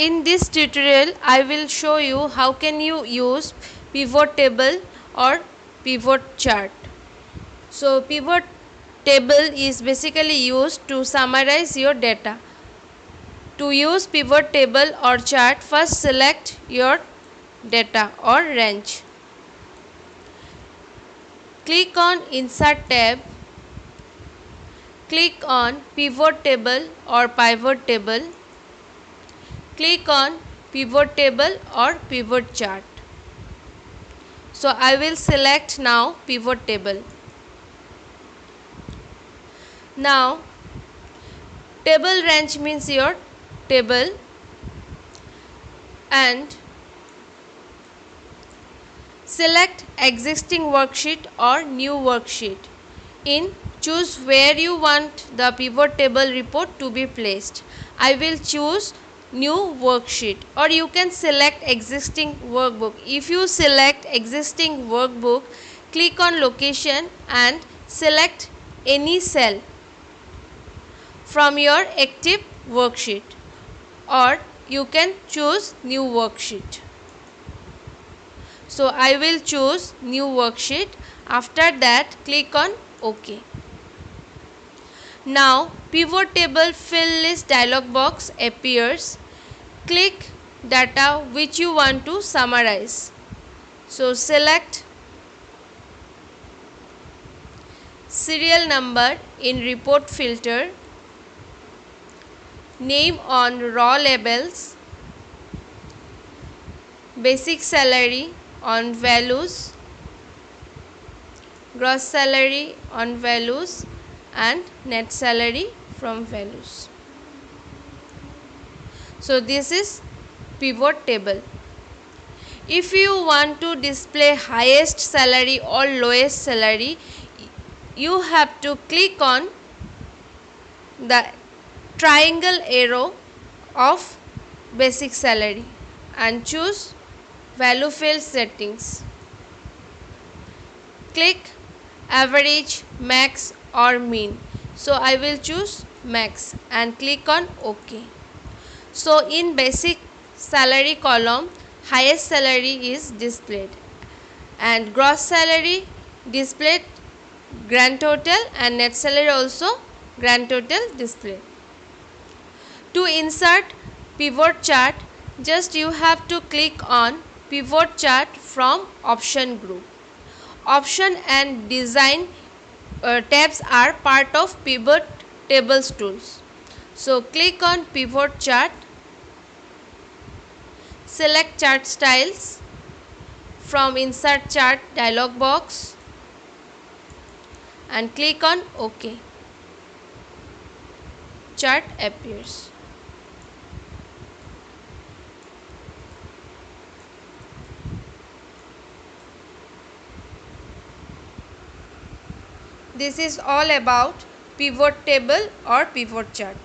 In this tutorial I will show you how can you use pivot table or pivot chart. So pivot table is basically used to summarize your data. To use pivot table or chart, first select your data or range. Click on Insert tab. Click on Pivot table or Pivot table. Click on Pivot table or Pivot chart. So I will select now Pivot table. Now table range means your table, and select existing worksheet or new worksheet. Choose where you want the pivot table report to be placed. I will choose new worksheet, or you can select existing workbook. If you select existing workbook, click on location and select any cell from your active worksheet, or you can choose new worksheet. So I will choose new worksheet. After that, click on OK. Now pivot table fill list dialog box appears. Click data which you want to summarize. So select serial number in report filter, name on raw labels, basic salary on values, gross salary on values, and net salary from values. So this is pivot table. If you want to display highest salary or lowest salary, you have to click on the triangle arrow of basic salary and choose value field settings. Click average, max or mean. So I will choose max and click on OK. So in basic salary column, highest salary is displayed and gross salary displayed grand total, and net salary also grand total displayed. To insert pivot chart, just you have to click on pivot chart from option group. Option and design tabs are part of pivot tables tools. So click on pivot chart, select chart styles from insert chart dialog box and click on OK. Chart appears. This is all about pivot table or pivot chart.